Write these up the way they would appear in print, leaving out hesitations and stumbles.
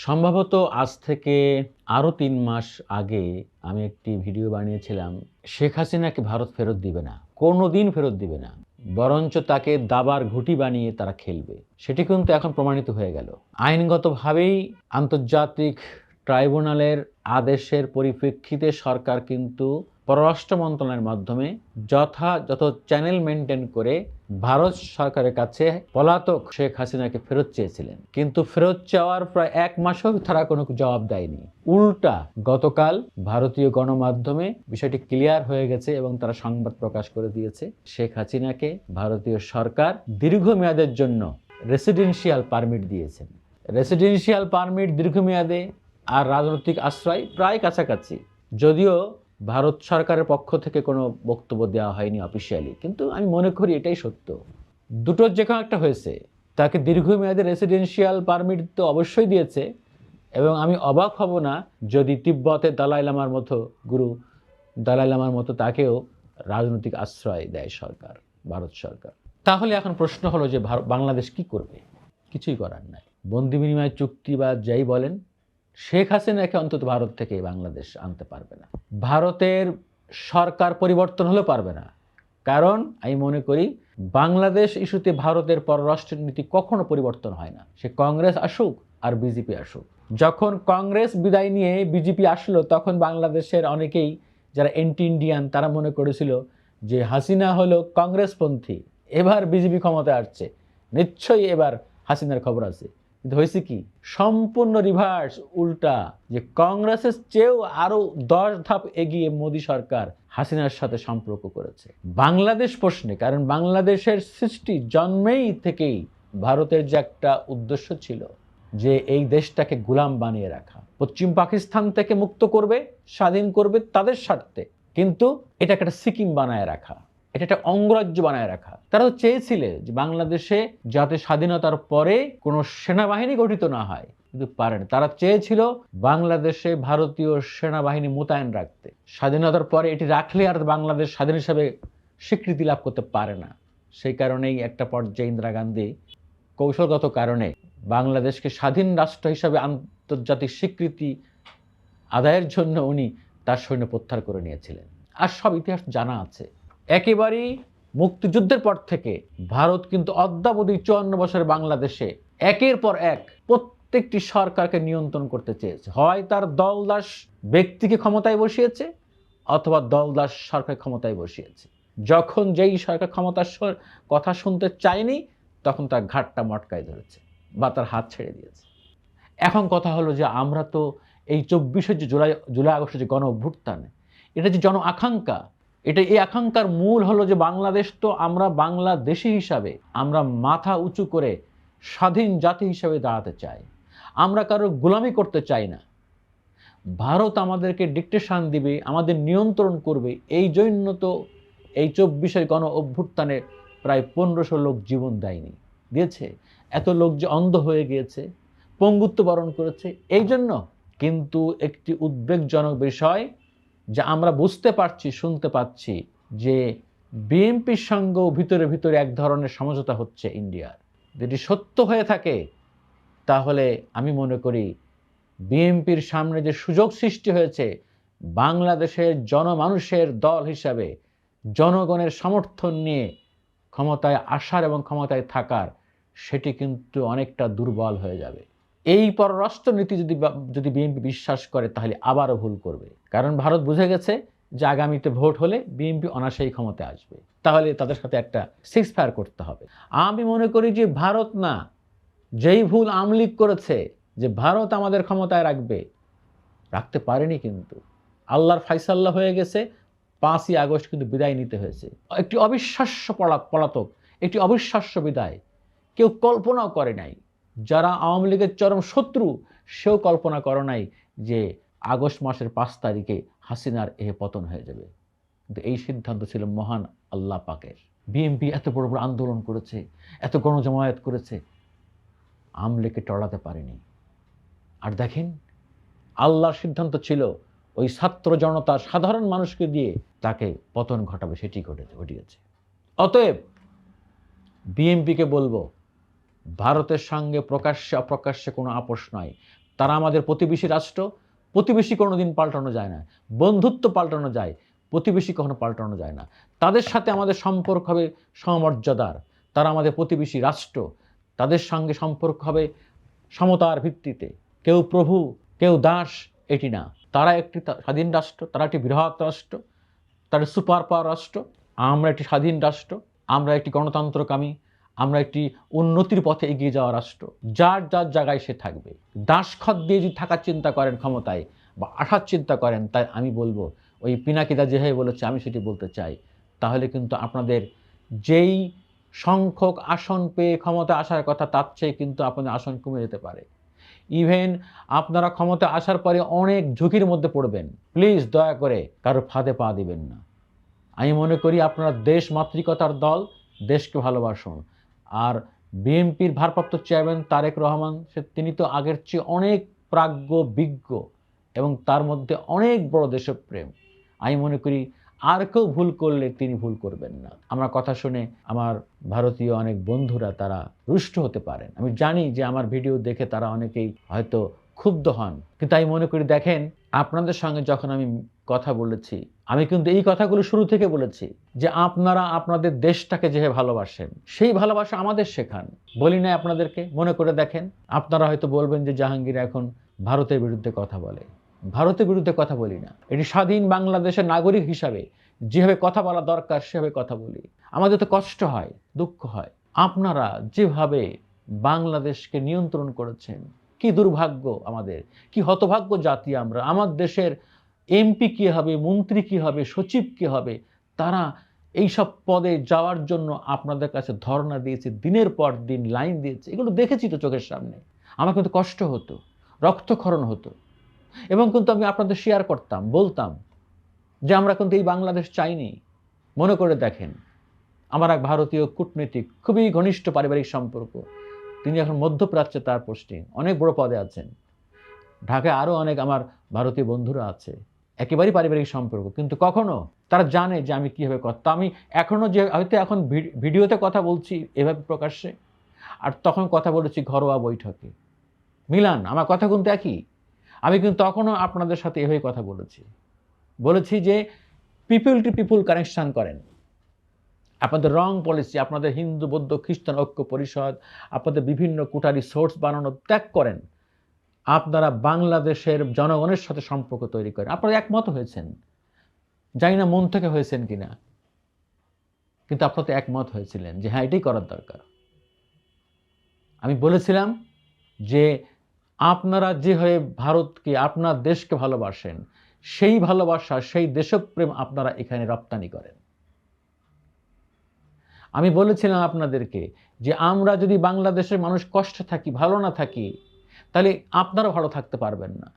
সম্ভবত আজ থেকে আরও ৩ মাস আগে আমি একটি ভিডিও বানিয়েছিলাম। শেখ হাসিনাকে ভারত ফেরত দিবে না। কোনোদিন ফেরত দিবে না। বরঞ্চ তাকে দাবার ঘুঁটি বানিয়ে তারা খেলবে। সেটি কিন্তু এখন প্রমাণিত হয়ে গেল। আইনগতভাবেই আন্তর্জাতিক ট্রাইব্যুনালের আদেশের পরিপ্রেক্ষিতে সরকার কিন্তু পররাষ্ট্র মন্ত্রণালয়ের মাধ্যমে যথাযথ চ্যানেল মেনটেন করে ভারত সরকারের কাছে পলাতক শেখ হাসিনাকে ফেরত চেয়েছিলেন। কিন্তু ফেরত চাওয়ার প্রায় ১ মাসও তারা কোনো জবাব দেয়নি। উল্টা গতকাল ভারতীয় গণমাধ্যমে বিষয়টি ক্লিয়ার হয়ে গেছে এবং তারা সংবাদ প্রকাশ করে দিয়েছে শেখ হাসিনাকে ভারতীয় সরকার দীর্ঘমেয়াদের জন্য রেসিডেন্সিয়াল পারমিট দিয়েছেন। রেসিডেন্সিয়াল পারমিট দীর্ঘমেয়াদে আর রাজনৈতিক আশ্রয় প্রায় কাছাকাছি। যদিও ভারত সরকারের পক্ষ থেকে কোনো বক্তব্য দেওয়া হয়নি অফিসিয়ালি, কিন্তু আমি মনে করি এটাই সত্য। দুটোর যে কোনো একটা হয়েছে। তাকে দীর্ঘমেয়াদী রেসিডেন্সিয়াল পারমিট তো অবশ্যই দিয়েছে, এবং আমি অবাক হব না যদি তিব্বতের দালাই লামার মতো গুরু দালাই লামার মতো তাকেও রাজনৈতিক আশ্রয় দেয় সরকার, ভারত সরকার। তাহলে এখন প্রশ্ন হলো যে বাংলাদেশ কি করবে? কিছুই করার নাই। বন্দি বিনিময় চুক্তি বা যাই বলেন, শেখ হাসিনাকে অন্তত ভারত থেকে বাংলাদেশ আনতে পারবে না। ভারতের সরকার পরিবর্তন হলেও পারবে না। কারণ আমি মনে করি বাংলাদেশ ইস্যুতে ভারতের পররাষ্ট্র নীতি কখনো পরিবর্তন হয় না। সে কংগ্রেস আসুক আর বিজেপি আসুক। যখন কংগ্রেস বিদায় নিয়ে বিজেপি আসলো, তখন বাংলাদেশের অনেকেই যারা এন্টি ইন্ডিয়ান তারা মনে করেছিল যে হাসিনা হলো কংগ্রেসপন্থী, এবার বিজেপি ক্ষমতায় আসছে, নিশ্চয়ই এবার হাসিনার খবর আছে। কিন্তু হয়েছে কি? সম্পূর্ণ রিভার্স, উল্টা। যে কংগ্রেসের চেয়েও আরো 10 ধাপ এগিয়ে মোদী সরকার হাসিনার সাথে সম্পর্ক করেছে বাংলাদেশ প্রশ্নে। কারণ বাংলাদেশের সৃষ্টি জন্মেই থেকেই ভারতের যে একটা উদ্দেশ্য ছিল যে এই দেশটাকে গোলাম বানিয়ে রাখা, পশ্চিম পাকিস্তান থেকে মুক্ত করবে, স্বাধীন করবে তাদের স্বার্থে, কিন্তু এটাকে একটা সিকিম বানায় রাখা, এটা একটা অঙ্গরাজ্য বানায় রাখা। তারা তো চেয়েছিলেন যে বাংলাদেশে যাতে স্বাধীনতার পরে কোনো সেনাবাহিনী গঠিত না হয়, কিন্তু পারেন। তারা চেয়েছিল বাংলাদেশে ভারতীয় সেনাবাহিনী মোতায়েন রাখতে। স্বাধীনতার পরে এটি রাখলে আর বাংলাদেশ স্বাধীন হিসাবে স্বীকৃতি লাভ করতে পারে না। সেই কারণেই একটা পর্যায়ে ইন্দিরা গান্ধী কৌশলগত কারণে বাংলাদেশকে স্বাধীন রাষ্ট্র হিসাবে আন্তর্জাতিক স্বীকৃতি আদায়ের জন্য উনি তার সৈন্য প্রত্যাহার করে নিয়েছিলেন। আর সব ইতিহাস জানা আছে। একেবারেই মুক্তিযুদ্ধের পর থেকে ভারত কিন্তু অদ্যাবধি 54 বছরের বাংলাদেশে একের পর এক প্রত্যেকটি সরকারকে নিয়ন্ত্রণ করতে চেয়েছে। হয় তার দলদাস ব্যক্তিকে ক্ষমতায় বসিয়েছে, অথবা দলদাস সরকার ক্ষমতায় বসিয়েছে। যখন যেই সরকার ক্ষমতার কথা শুনতে চায়নি, তখন তার ঘাটটা মটকায় ধরেছে বা তার হাত ছেড়ে দিয়েছে। এখন কথা হলো যে আমরা তো এই 24শে যে জুলাই আগস্টের যে গণ অভ্যুত্থান, এটা যে জন আকাঙ্ক্ষা, এই আকাঙ্ক্ষার মূল হলো যে বাংলাদেশ তো আমরা বাংলাদেশী হিসাবে আমরা মাথা উঁচু করে স্বাধীন জাতি হিসাবে দাঁড়াতে চাই। আমরা কারো গোলামি করতে চাই না। ভারত আমাদেরকে ডিকটেশন দিবে, আমাদের নিয়ন্ত্রণ করবে, এই জন্য তো এই 24শে গণ অভ্যুত্থানে প্রায় 1500 লোক জীবন দেয়নি, দিয়েছে। এত লোক যে অন্ধ হয়ে গিয়েছে, পঙ্গুত্ব বরণ করেছে এই জন্য। কিন্তু একটি উদ্বেগজনক বিষয় যে আমরা বুঝতে পারছি, শুনতে পাচ্ছি যে বিএনপির সঙ্গেও ভিতরে ভিতরে এক ধরনের সমঝোতা হচ্ছে ইন্ডিয়ার। যদি সত্য হয়ে থাকে, তাহলে আমি মনে করি বিএনপির সামনে যে সুযোগ সৃষ্টি হয়েছে বাংলাদেশের জনমানুষের দল হিসাবে জনগণের সমর্থন নিয়ে ক্ষমতায় আসার এবং ক্ষমতায় থাকার, সেটি কিন্তু অনেকটা দুর্বল হয়ে যাবে। এই পররাষ্ট্র নীতি যদি বিএনপি বিশ্বাস করে, তাহলে আবারও ভুল করবে। কারণ ভারত বুঝে গেছে যে আগামীতে ভোট হলে বিএনপি অনায়াসেই ক্ষমতায় আসবে, তাহলে তাদের সাথে একটা সিক্সফায়ার করতে হবে। আমি মনে করি যে ভারত না, যেই ভুল আওয়ামী লীগ করেছে যে ভারত আমাদের ক্ষমতায় রাখতে পারেনি, কিন্তু আল্লাহর ফাইসাল্লাহ হয়ে গেছে। 5ই আগস্ট কিন্তু বিদায় নিতে হয়েছে। একটি অবিশ্বাস্য পলাতক, একটি অবিশ্বাস্য বিদায় কেউ কল্পনাও করে নাই। যারা আওয়ামী লীগের চরম শত্রু, সেও কল্পনা করে নাই যে আগস্ট মাসের 5 তারিখে হাসিনার পতন হয়ে যাবে। কিন্তু এই সিদ্ধান্ত ছিল মহান আল্লাহ পাকের। বিএনপি এত বড় বড় আন্দোলন করেছে, এত গণজমায়েত করেছে, আওয়ামী লীগকে টলাতে পারেনি। আর দেখেন, আল্লাহর সিদ্ধান্ত ছিল ওই ছাত্র জনতা সাধারণ মানুষকে দিয়ে তাকে পতন ঘটাবে, সেটি ঘটিয়েছে। অতএব বিএনপিকে বলবো, ভারতের সঙ্গে প্রকাশ্যে অপ্রকাশ্যে কোনো আপোষ নয়। তারা আমাদের প্রতিবেশী রাষ্ট্র। প্রতিবেশী কোনো দিন পাল্টানো যায় না, বন্ধুত্ব পাল্টানো যায়, প্রতিবেশী কখনো পাল্টানো যায় না। তাদের সাথে আমাদের সম্পর্ক হবে সমমর্যাদার, তারা আমাদের প্রতিবেশী রাষ্ট্র, তাদের সঙ্গে সম্পর্ক হবে সমতার ভিত্তিতে। কেউ প্রভু কেউ দাস এটি না, তারা একটি স্বাধীন রাষ্ট্র, তারা একটি বৃহৎ রাষ্ট্র, তারা সুপার পাওয়ার রাষ্ট্র, আমরা একটি স্বাধীন রাষ্ট্র, আমরা একটি গণতন্ত্রকামী, আমরা একটি উন্নতির পথে এগিয়ে যাওয়া রাষ্ট্র। যার যার জায়গায় সে থাকবে। দাসখত দিয়ে যদি থাকার চিন্তা করেন ক্ষমতায় বা আসার চিন্তা করেন, তাই আমি বলবো ওই পিনাকিদা যেভাবে বলেছে আমি সেটি বলতে চাই, তাহলে কিন্তু আপনাদের যেই সংখ্যক আসন পেয়ে ক্ষমতা আসার কথা তার চেয়ে কিন্তু আপনাদের আসন কমে যেতে পারে। ইভেন আপনারা ক্ষমতা আসার পরে অনেক ঝুঁকির মধ্যে পড়বেন। প্লিজ দয়া করে কারো ফাঁদে পা দিবেন না। আমি মনে করি আপনারা দেশ মাতৃকতার দল, দেশকে ভালোবাসুন। আর বিএনপির ভারপ্রাপ্ত চেয়ারম্যান তারেক রহমান তিনি তো আগের চেয়ে অনেক প্রাজ্ঞ বিজ্ঞ এবং তার মধ্যে অনেক বড় দেশপ্রেম। আমি মনে করি আর কেউ ভুল করলে তিনি ভুল করবেন না। আমার কথা শুনে আমার ভারতীয় অনেক বন্ধুরা তারা রুষ্ট হতে পারেন। আমি জানি যে আমার ভিডিও দেখে তারা অনেকেই হয়তো ক্ষুব্ধ হন, কিন্তু আমি মনে করি দেখেন, আপনাদের সঙ্গে যখন আমি কথা বলেছি, আমি কিন্তু এই কথাগুলো শুরু থেকে বলেছি যে আপনারা আপনাদের দেশটাকে যেভাবে ভালোবাসেন সেই ভালোবাসা আমাদের শেখান। বলি না আপনাদেরকে? মনে করে দেখেন। আপনারা হয়তো বলবেন যে জাহাঙ্গীর এখন ভারতের বিরুদ্ধে কথা বলে। ভারতের বিরুদ্ধে কথা বলি না, এটি স্বাধীন বাংলাদেশের নাগরিক হিসাবে যেভাবে কথা বলা দরকার সেভাবে কথা বলি। আমাদের তো কষ্ট হয়, দুঃখ হয়। আপনারা যেভাবে বাংলাদেশকে নিয়ন্ত্রণ করেছেন, কি দুর্ভাগ্য আমাদের, কি হতভাগ্য জাতি আমরা। আমার দেশের এমপি কী হবে, মন্ত্রী কী হবে, সচিব কী হবে, তারা এইসব পদে যাওয়ার জন্য আপনাদের কাছে ধর্ণা দিয়েছে, দিনের পর দিন লাইন দিয়েছে। এগুলো দেখেছি তো চোখের সামনে। আমার কিন্তু কষ্ট হতো, রক্তক্ষরণ হতো, এবং কিন্তু আমি আপনাদের শেয়ার করতাম, বলতাম যে আমরা কিন্তু এই বাংলাদেশ চাইনি। মনে করে দেখেন, আমার এক ভারতীয় কূটনীতিক, খুবই ঘনিষ্ঠ পারিবারিক সম্পর্ক, তিনি এখন মধ্যপ্রাচ্যে তার পোস্টিং, অনেক বড় পদে আছেন। ঢাকায় আরও অনেক আমার ভারতীয় বন্ধুরা আছে, একেবারেই পারিবারিক সম্পর্ক, কিন্তু কখনো তারা জানে যে আমি কীভাবে করতাম। আমি এখনও যে হয়তো এখন ভিডিওতে কথা বলছি এভাবে প্রকাশ্যে, আর তখন কথা বলেছি ঘরোয়া বৈঠকে, মিলান, আমার কথা কিন্তু একই। আমি কিন্তু তখনও আপনাদের সাথে এভাবে কথা বলেছি যে পিপল টু পিপল কানেকশন করেন। আপনাদের রং পলিসি, আপনাদের হিন্দু বৌদ্ধ খ্রিস্টান ঐক্য পরিষদ, আপনাদের বিভিন্ন কুটারি সোর্স বানানো ত্যাগ করেন। আপনারা বাংলাদেশের জনগণের সাথে সম্পর্ক তৈরি করেন। আপনারা একমত হয়েছেন, জানি না মন থেকে হয়েছেন কিনা, কিন্তু আপনারা তো একমত হয়েছিলেন যে হ্যাঁ এটাই করার দরকার। আমি বলেছিলাম যে আপনারা যেভাবে ভারতকে, আপনার দেশকে ভালোবাসেন, সেই ভালোবাসা, সেই দেশপ্রেম আপনারা এখানে রপ্তানি করেন। আমি বলেছিলাম আপনাদেরকে যে আমরা যদি বাংলাদেশের মানুষ কষ্টে থাকি, ভালো না থাকি, তাহলে আপনারা ভালো থাকতে পারবেন না।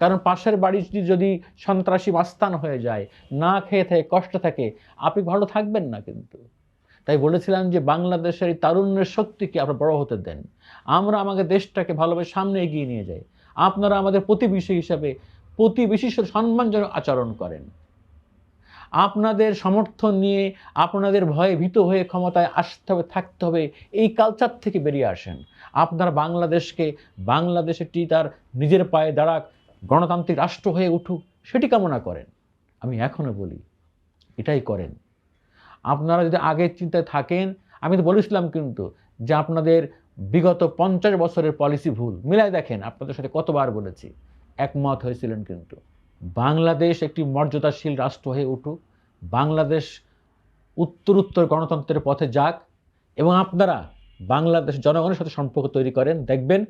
কারণ পাশের বাড়ি যদি সন্ত্রাসী মাস্তান হয়ে যায়, না খেয়ে থাকে, কষ্ট থাকে, আপনি ভালো থাকবেন না কিন্তু। তাই বলেছিলাম যে বাংলাদেশের এই তারুণ্যের শক্তিকে আপনারা বড় হতে দেন, আমরা আমাদের দেশটাকে ভালোভাবে সামনে এগিয়ে নিয়ে যাই। আপনারা আমাদের প্রতিবেশী হিসাবে প্রতিবেশীর সাথে সম্মানজনক আচরণ করেন। আপনাদের সমর্থন নিয়ে, আপনাদের ভয়ে ভীত হয়ে ক্ষমতায় আসতে হবে, থাকতে হবে, এই কালচার থেকে বেরিয়ে আসেন। আপনারা বাংলাদেশটি তার নিজের পায়ে দাঁড়াক, গণতান্ত্রিক রাষ্ট্র হয়ে উঠুক, সেটি কামনা করেন। আমি এখনও বলি এটাই করেন। আপনারা যদি আগের চিন্তায় থাকেন, আমি তো বলেছিলাম কিন্তু যে আপনাদের বিগত 50 বছরের পলিসি ভুল, মিলাই দেখেন, আপনাদের সাথে কতবার বলেছি, একমত হয়েছিলেন কিন্তু। বাংলাদেশ একটি মর্যাদাশীল রাষ্ট্র হয়ে উঠুক, বাংলাদেশ উত্তরোত্তর গণতন্ত্রের পথে যাক, এবং আপনারা বাংলাদেশ জনগণের সাথে সম্পর্ক তৈরি করেন, দেখবেন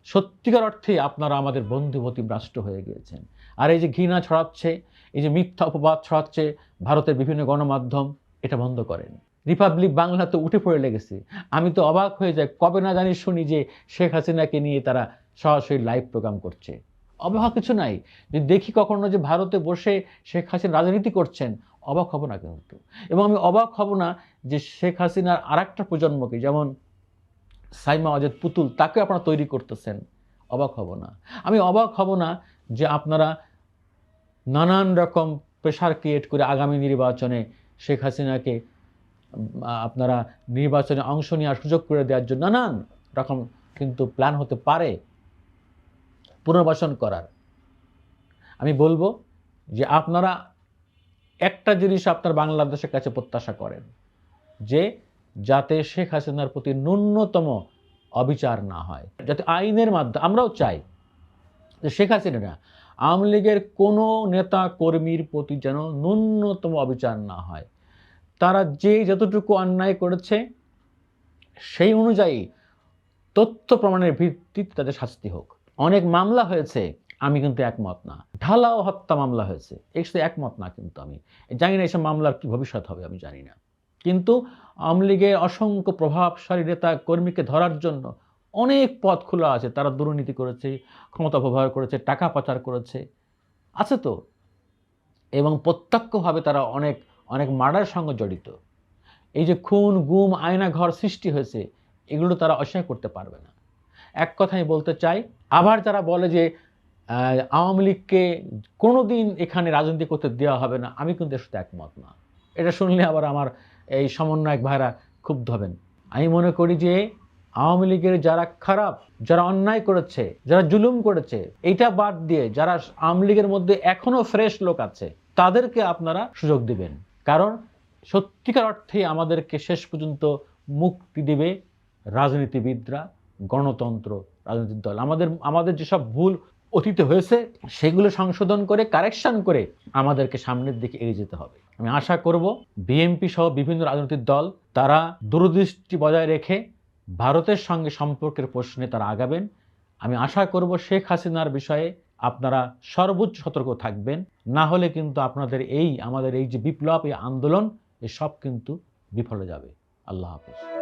সত্যিকার অর্থে আপনারা আমাদের বন্ধুপ্রতিম রাষ্ট্র হয়ে গিয়েছেন। আর এই যে ঘৃণা ছড়াচ্ছে, এই যে মিথ্যা অপবাদ ছড়াচ্ছে ভারতের বিভিন্ন গণমাধ্যম, এটা বন্ধ করেন। রিপাবলিক বাংলা তো উঠে পড়ে লেগেছে। আমি তো অবাক হয়ে যাই, কবে না জানি শুনি যে শেখ হাসিনাকে নিয়ে তারা সরাসরি লাইভ প্রোগ্রাম করছে। অবাক কিছু নাই, যদি দেখি কখনো যে ভারতে বসে শেখ হাসিনা রাজনীতি করছেন, অবাক হব না কিন্তু। এবং আমি অবাক হব না যে শেখ হাসিনার আরেকটা প্রজন্মকে, যেমন সাইমা ওয়াজেদ পুতুল, তাকে আপনারা তৈরি করতেছেন, অবাক হব না। আমি অবাক হব না যে আপনারা নানান রকম প্রেশার ক্রিয়েট করে আগামী নির্বাচনে শেখ হাসিনাকে আপনারা নির্বাচনে অংশ নেওয়ার সুযোগ করে দেওয়ার জন্য নানান রকম কিন্তু প্ল্যান হতে পারে। পুনর্বাসন করার। আমি বলবো যে আপনারা একটা জিনিস আপনার বাংলাদেশের কাছে প্রত্যাশা করেন, যে যাতে শেখ হাসিনার প্রতি ন্যূনতম অবিচার না হয়, যাতে আইনের মাধ্যমে, আমরাও চাই যে শেখ হাসিনা না, আওয়ামী লীগের কোনো নেতা কর্মীর প্রতি যেন ন্যূনতম অবিচার না হয়। তারা যে যতটুকু অন্যায় করেছে সেই অনুযায়ী তথ্য প্রমাণের ভিত্তিতে তাদের শাস্তি হোক। অনেক মামলা হয়েছে, আমি কিন্তু একমত না। ঢালাও হত্যা মামলা হয়েছে, এর সাথে একমত না কিন্তু আমি জানি না এসব মামলার কি ভবিষ্যৎ হবে, আমি জানি না। কিন্তু আওয়ামী লীগের অসংখ্য প্রভাবশালী নেতা কর্মীকে ধরার জন্য অনেক পথ খোলা আছে। তারা দুর্নীতি করেছে, ক্ষমতা অপব্যবহার করেছে, টাকা পাচার করেছে, আছে তো, এবং প্রত্যক্ষভাবে তারা অনেক অনেক মার্ডারের সঙ্গে জড়িত। এই যে খুন, গুম, আয়নাঘর সৃষ্টি হয়েছে, এগুলো তারা অস্বীকার করতে পারবে না। এক কথাই বলতে চাই, আবার যারা বলে যে আওয়ামী লীগকে কোনোদিন এখানে রাজনীতি করতে দেওয়া হবে না, আমি কিন্তু এর সাথে একমত না। এটা শুনলে আবার আমার এই সমন্বয়ক ভাইরা ক্ষুব্ধ হবেন। আমি মনে করি যে আওয়ামী লীগের যারা খারাপ, যারা অন্যায় করেছে, যারা জুলুম করেছে, এইটা বাদ দিয়ে যারা আওয়ামী লীগের মধ্যে এখনো ফ্রেশ লোক আছে, তাদেরকে আপনারা সুযোগ দিবেন। কারণ সত্যিকার অর্থে আমাদেরকে শেষ পর্যন্ত মুক্তি দিবে রাজনীতিবিদরা, গণতন্ত্র, রাজনৈতিক দল। আমাদের যেসব ভুল অতীতে হয়েছে সেগুলো সংশোধন করে, কারেকশন করে আমাদেরকে সামনের দিকে এগিয়ে যেতে হবে। আমি আশা করব বিএনপি সহ বিভিন্ন রাজনৈতিক দল তারা দূরদৃষ্টি বজায় রেখে ভারতের সঙ্গে সম্পর্কের প্রশ্নে তারা আগাবেন। আমি আশা করব শেখ হাসিনার বিষয়ে আপনারা সর্বোচ্চ সতর্ক থাকবেন, না হলে কিন্তু আমাদের এই যে বিপ্লব, এই আন্দোলন, এসব কিন্তু বিফলে যাবে। আল্লাহ হাফেজ।